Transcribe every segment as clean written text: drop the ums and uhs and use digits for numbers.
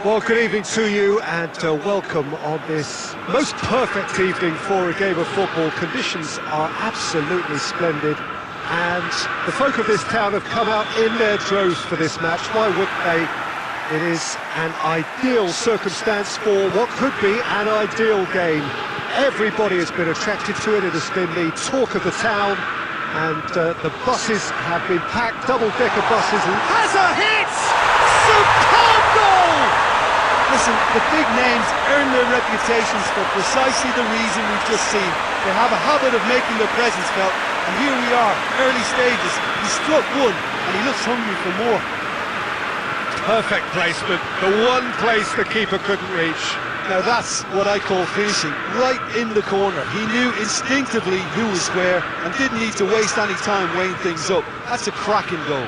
Well, good evening to you and welcome on this most perfect evening for a game of football. Conditions are absolutely splendid and the folk of this town have come out in their droves for this match. Why wouldn't they? It is an ideal circumstance for what could be an ideal game. Everybody has been attracted to it. It has been the talk of the town and the buses have been packed, double-decker buses. Has a hit! Superb goal! Listen, the big names earn their reputations for precisely the reason we've just seen. They have a habit of making their presence felt, and here we are, early stages. He struck one, and he looks hungry for more. Perfect placement, the one place the keeper couldn't reach. Now that's what I call finishing, right in the corner. He knew instinctively who was square, and didn't need to waste any time weighing things up. That's a cracking goal.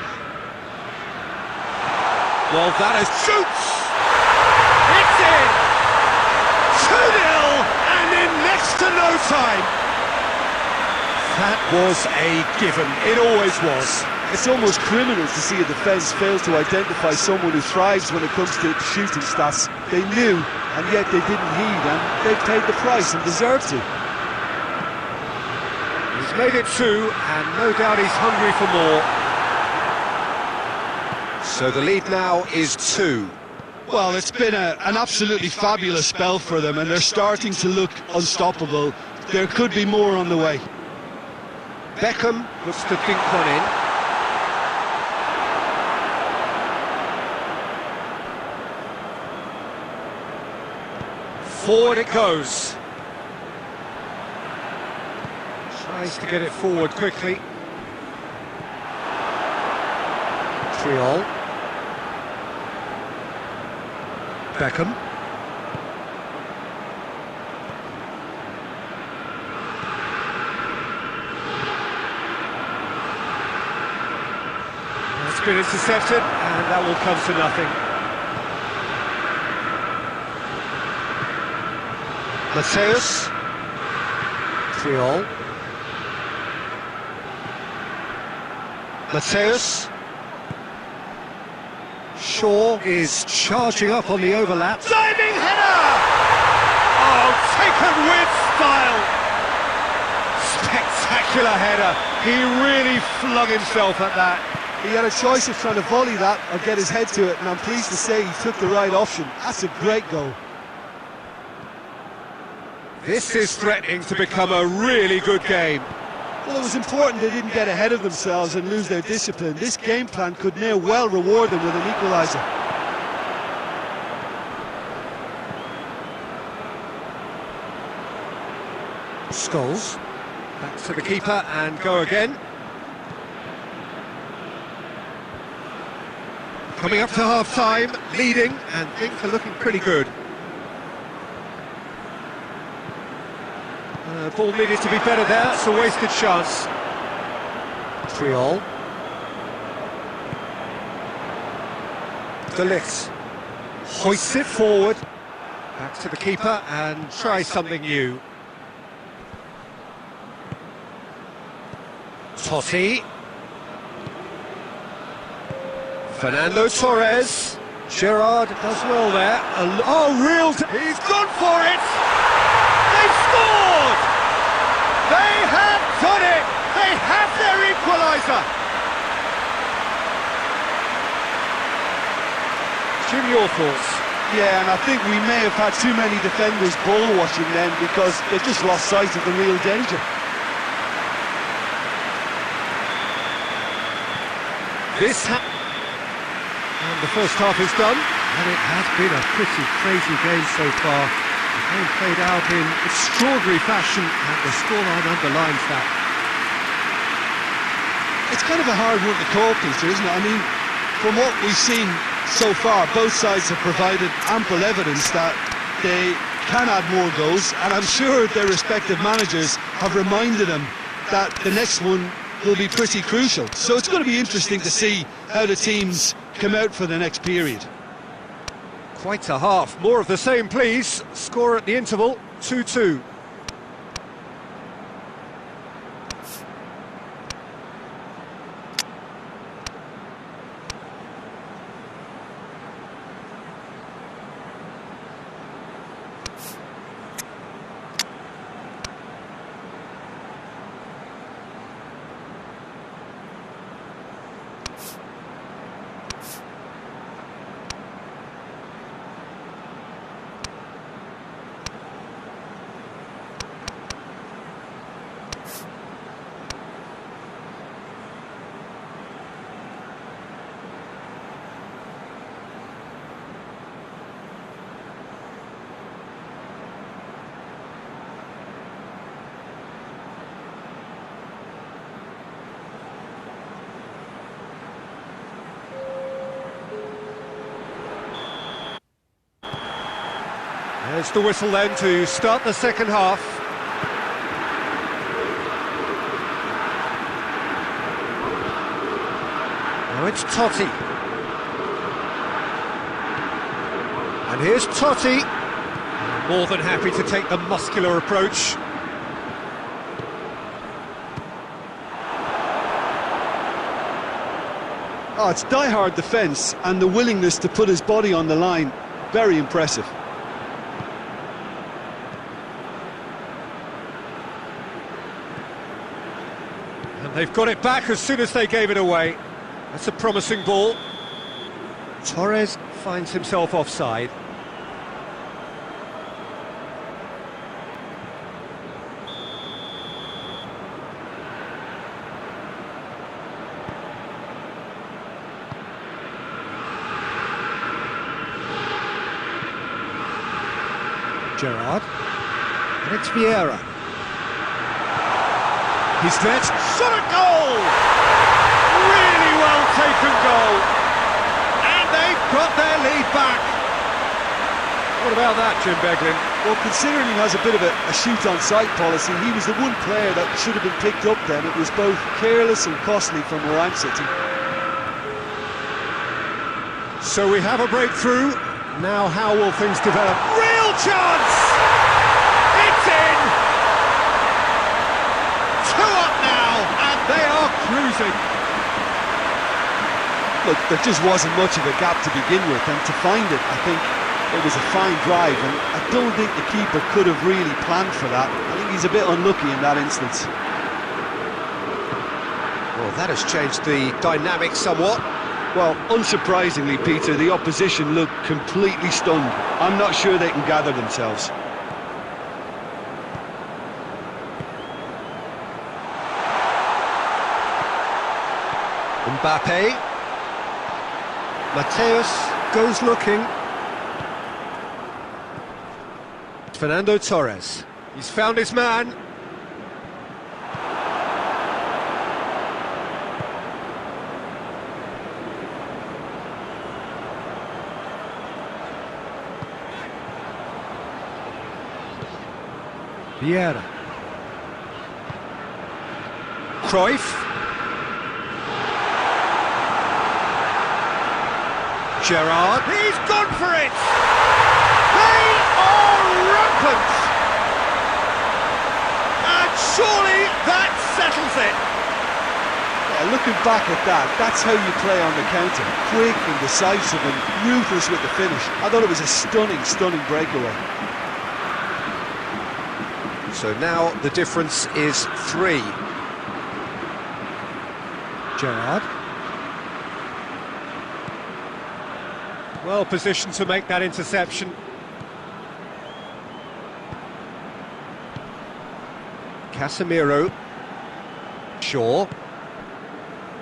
Well, that is shoots! It's in! 2-0 and in next to no time. That was a given. It always was. It's almost criminal to see a defence fail to identify someone who thrives when it comes to shooting stats. They knew, and yet they didn't heed, and they paid the price and deserved to. He's made it 2, and no doubt he's hungry for more. So the lead now is 2. Well, it's been an absolutely fabulous spell for them, and they're starting to look unstoppable. There could be more on the way. Beckham looks to think one in. Forward it goes. Tries to get it forward quickly. 3-all. Beckham. That's been intercepted, and that will come to nothing. Mateus. 3-all. Mateus. Shaw is charging up on the overlap. Diving header! Oh, taken with style! Spectacular header. He really flung himself at that. He had a choice of trying to volley that or get his head to it, and I'm pleased to say he took the right option. That's a great goal. This is threatening to become a really good game. Well, it was important they didn't get ahead of themselves and lose their discipline. This game plan could now well reward them with an equaliser. Scholes, back to the keeper and go again. Coming up to half-time, leading, and things are looking pretty good. Ball needed to be better there, it's a wasted chance. 3-all. De Ligt hoists it forward, back to the keeper and try something new. Totti. Fernando Torres. Gerrard does well there. He's gone for it! They've scored! They have done it! They have their equaliser! Jim, your thoughts? Yeah, and I think we may have had too many defenders ball watching then because they've just lost sight of the real danger. And the first half is done, and it has been a pretty crazy game so far. The game played out in extraordinary fashion, and the scoreline underlines that. It's kind of a hard one to call, Peter, isn't it? I mean, from what we've seen so far, both sides have provided ample evidence that they can add more goals, and I'm sure their respective managers have reminded them that the next one will be pretty crucial. So it's going to be interesting to see how the teams come out for the next period. Quite a half. More of the same, please. Score at the interval, 2-2. There's the whistle then to start the second half. Now it's Totti. And here's Totti. More than happy to take the muscular approach. Oh, it's die-hard defence and the willingness to put his body on the line. Very impressive. And they've got it back as soon as they gave it away. That's a promising ball. Torres finds himself offside. Gerrard, and it's Vieira. He's let, shot a goal! Really well taken goal. And they've got their lead back. What about that, Jim Beglin? Well, considering he has a bit of a shoot-on-sight policy, he was the one player that should have been picked up then. It was both careless and costly from where I'm sitting. So we have a breakthrough. Now how will things develop? Real chance! It's in! 2 up now, and they are cruising. Look, there just wasn't much of a gap to begin with, and to find it, I think it was a fine drive, and I don't think the keeper could have really planned for that. I think he's a bit unlucky in that instance. Well, that has changed the dynamic somewhat. Well, unsurprisingly, Peter, the opposition look completely stunned. I'm not sure they can gather themselves. Mbappe. Mateus goes looking. Fernando Torres. He's found his man. Vieira. Cruyff. Gerrard. He's gone for it! They are rampant! And surely that settles it! Yeah, looking back at that, that's how you play on the counter. Quick and decisive and ruthless with the finish. I thought it was a stunning, stunning breakaway. So now the difference is 3. Gerrard. Well positioned to make that interception. Casemiro. Shaw.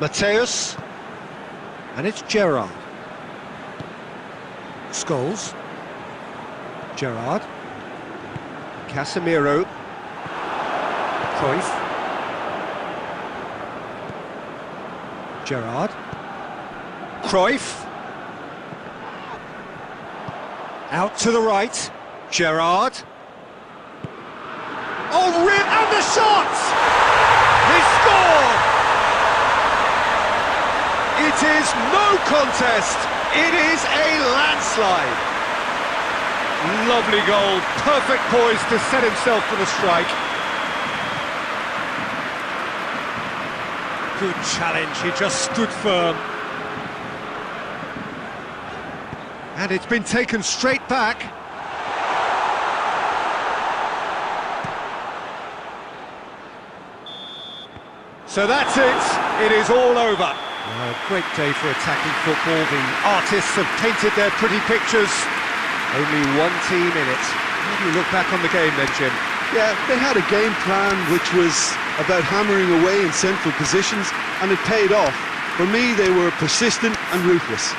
Mateus. And it's Gerrard. Scholes. Gerrard. Casemiro. Cruyff. Gerrard. Cruyff. Out to the right. Gerrard. Oh, and the shot! He scored! It is no contest. It is a landslide. Lovely goal. Perfect poise to set himself for the strike. Good challenge, he just stood firm. And it's been taken straight back. So that's it, it is all over. A great day for attacking football. The artists have painted their pretty pictures. Only one team in it. How do you look back on the game then, Jim? Yeah, they had a game plan which was about hammering away in central positions, and it paid off. For me, they were persistent and ruthless.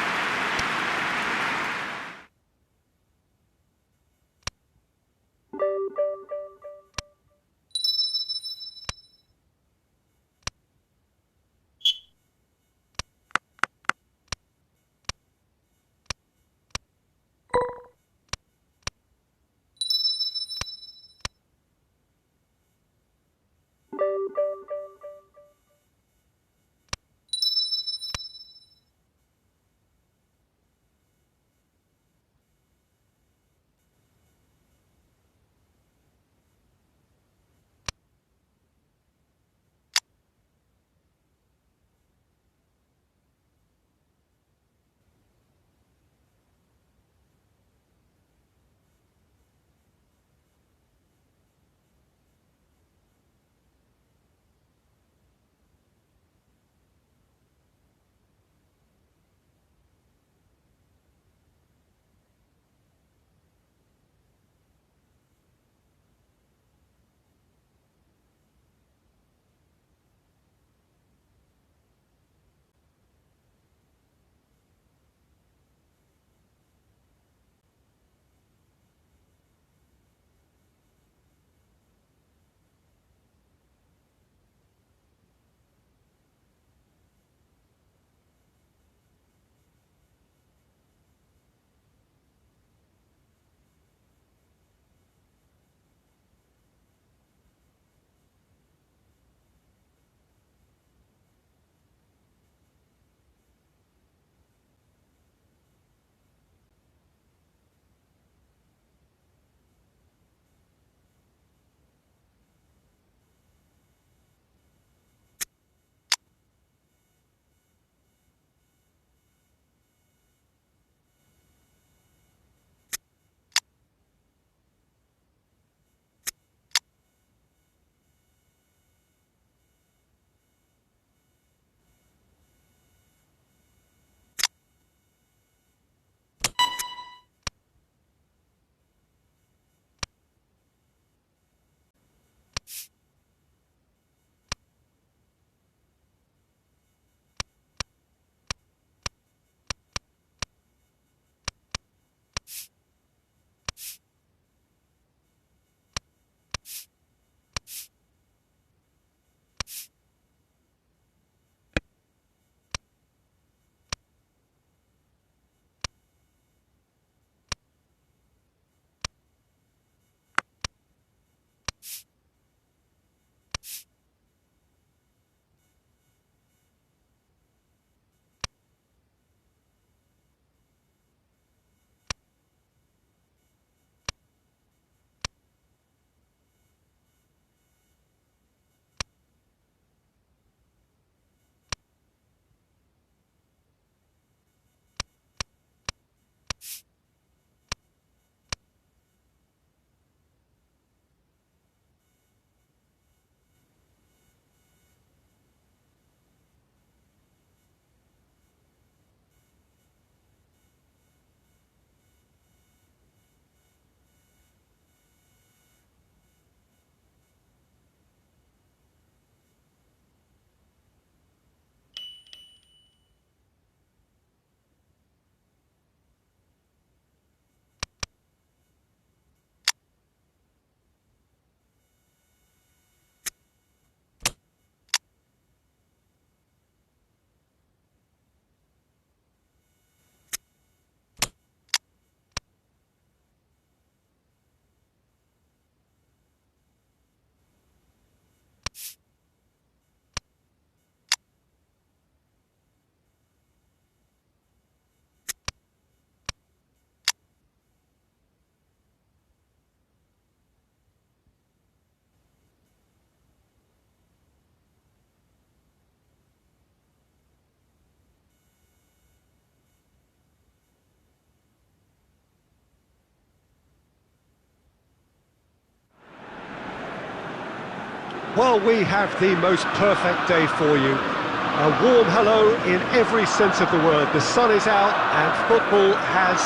Well, we have the most perfect day for you. A warm hello in every sense of the word. The sun is out and football has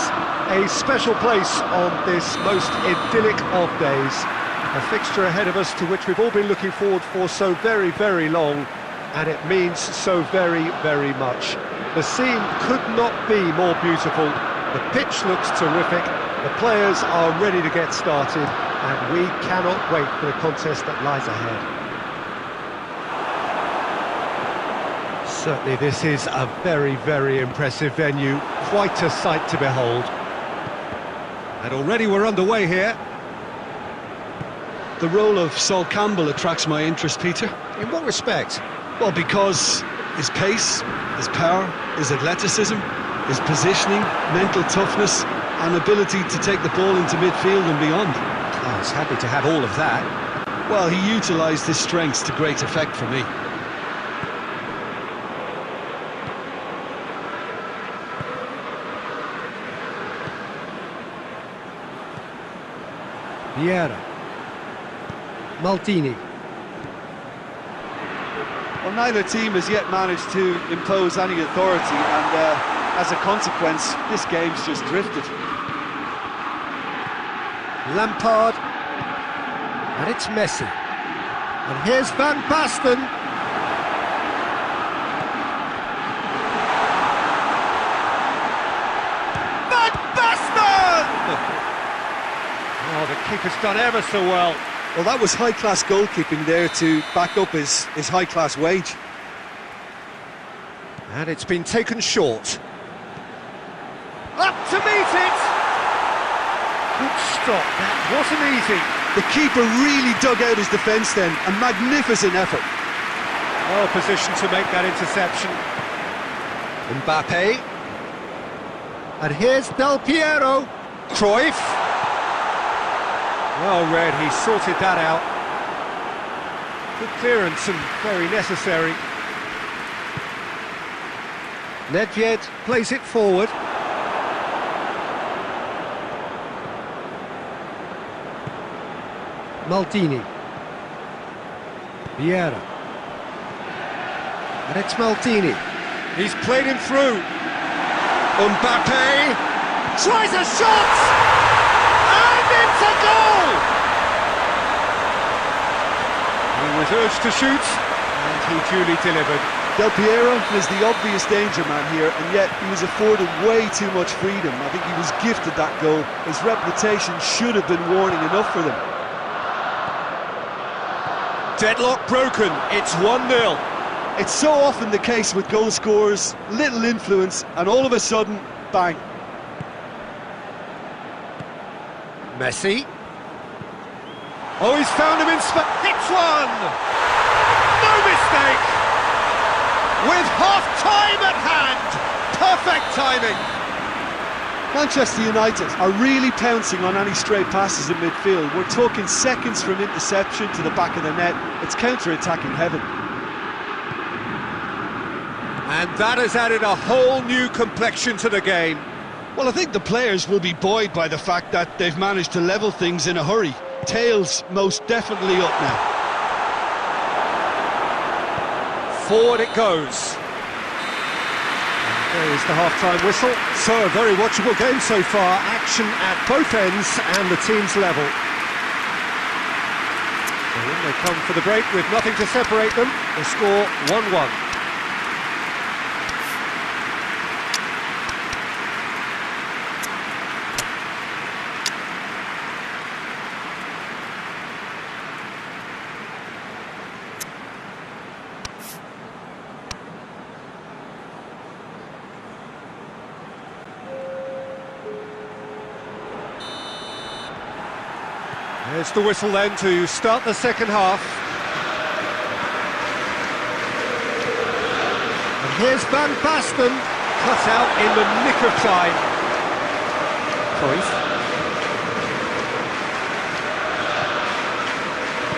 a special place on this most idyllic of days. A fixture ahead of us to which we've all been looking forward for so very, very long, and it means so very, very much. The scene could not be more beautiful. The pitch looks terrific. The players are ready to get started, and we cannot wait for the contest that lies ahead. Certainly this is a very, very impressive venue, quite a sight to behold. And already we're underway here. The role of Sol Campbell attracts my interest, Peter. In what respect? Well, because his pace, his power, his athleticism, his positioning, mental toughness and ability to take the ball into midfield and beyond. Oh, he's happy to have all of that. Well, he utilised his strengths to great effect for me. Vieira. Maldini. Well, neither team has yet managed to impose any authority, and as a consequence, this game's just drifted. Lampard. And it's Messi. And here's Van Basten. Van Basten! Oh, the keeper's done ever so well. Well, that was high-class goalkeeping there to back up his high-class wage. And it's been taken short. Up to meet it! Good stop, that wasn't easy. The keeper really dug out his defence then, a magnificent effort. Well positioned to make that interception. Mbappe. And here's Del Piero. Cruyff. Well read, he sorted that out. Good clearance and very necessary. Nedved plays it forward. Maldini. Vieira. And it's Maldini. He's played him through. Mbappe tries a shot! And it's a goal! He was urged to shoot, and he duly delivered. Del Piero is the obvious danger man here, and yet he was afforded way too much freedom. I think he was gifted that goal. His reputation should have been warning enough for them. Deadlock broken, it's 1-0. It's so often the case with goal scorers, little influence, and all of a sudden, bang. Messi. Oh, he's found him in space. It's one! No mistake! With half-time at hand! Perfect timing! Manchester United are really pouncing on any stray passes in midfield. We're talking seconds from interception to the back of the net. It's counter-attacking heaven. And that has added a whole new complexion to the game. Well, I think the players will be buoyed by the fact that they've managed to level things in a hurry. Tails most definitely up now. Forward it goes. There is the half-time whistle. So, a very watchable game so far. Action at both ends and the teams level. And in they come for the break with nothing to separate them. The score 1-1. There's the whistle then to start the second half. And here's Van Basten, cut out in the nick of time. Cruyff.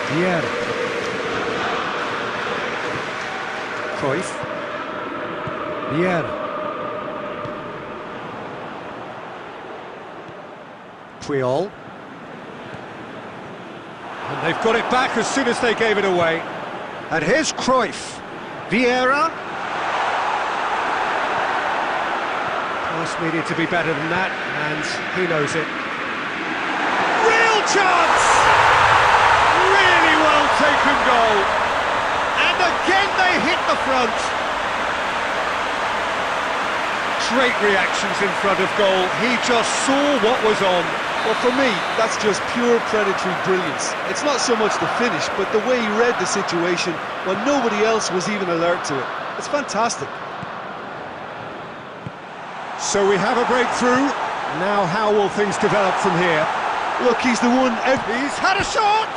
Vieira. Cruyff. Vieira. Puyol. And they've got it back as soon as they gave it away. And here's Cruyff. Vieira. Pass needed to be better than that, and he knows it. Real chance! Really well taken goal. And again they hit the front. Great reactions in front of goal. He just saw what was on. Well, for me, that's just pure predatory brilliance. It's not so much the finish, but the way he read the situation when nobody else was even alert to it. It's fantastic. So we have a breakthrough. Now how will things develop from here? Look, he's the one... He's had a shot!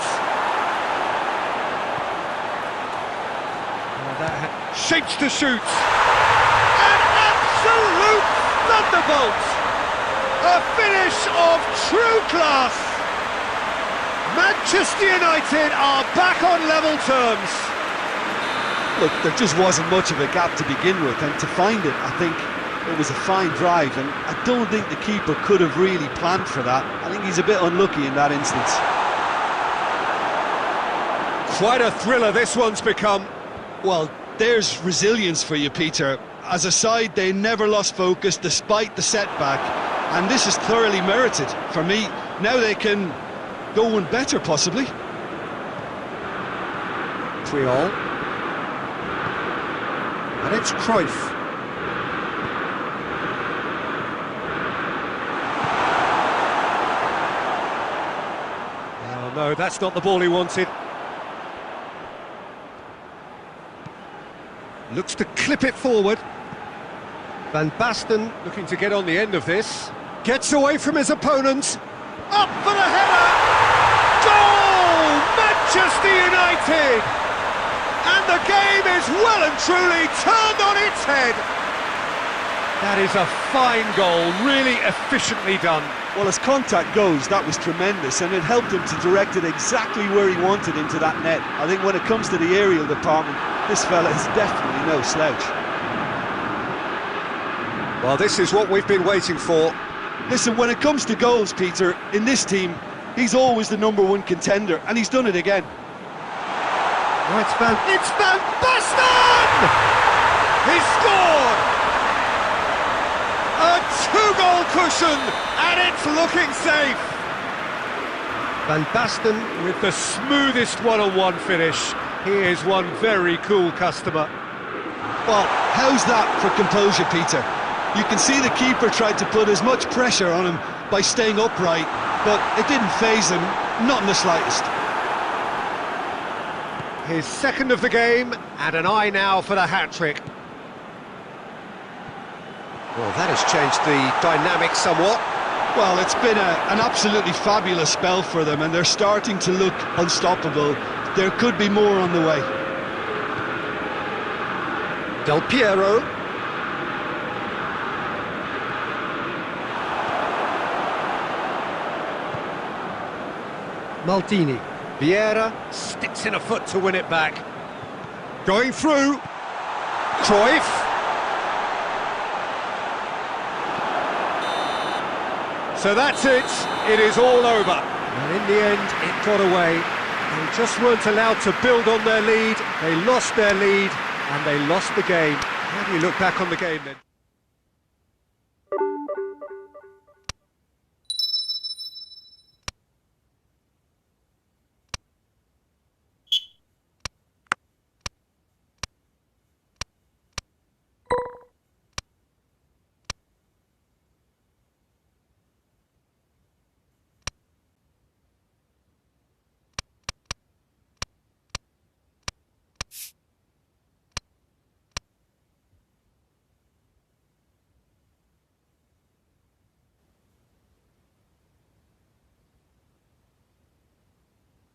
Shapes to shoot. An absolute thunderbolt! A finish of true class! Manchester United are back on level terms. Look, there just wasn't much of a gap to begin with, and to find it, I think it was a fine drive, and I don't think the keeper could have really planned for that. I think he's a bit unlucky in that instance. Quite a thriller this one's become. Well, there's resilience for you, Peter. As a side, they never lost focus despite the setback, and this is thoroughly merited. For me, now they can go one better, possibly. Triol. And it's Cruyff. Oh no, that's not the ball he wanted. Looks to clip it forward. Van Basten looking to get on the end of this. Gets away from his opponent. Up for the header! Goal! Manchester United! And the game is well and truly turned on its head. That is a fine goal, really efficiently done. Well, as contact goes, that was tremendous, and it helped him to direct it exactly where he wanted into that net. I think when it comes to the aerial department, this fella is definitely no slouch. Well, this is what we've been waiting for. Listen, when it comes to goals, Peter, in this team, he's always the #1 contender, and he's done it again. Oh, it's Van Basten! He scored! A 2-goal cushion, and it's looking safe. Van Basten with the smoothest one-on-one finish. He is one very cool customer. Well, how's that for composure, Peter? You can see the keeper tried to put as much pressure on him by staying upright, but it didn't faze him, not in the slightest. His second of the game, and an eye now for the hat-trick. Well, that has changed the dynamic somewhat. Well, it's been an absolutely fabulous spell for them, and they're starting to look unstoppable. There could be more on the way. Del Piero. Maldini. Vieira sticks in a foot to win it back. Going through. Cruyff. So that's it. It is all over. And in the end, it got away. They just weren't allowed to build on their lead. They lost their lead, and they lost the game. How do you look back on the game then?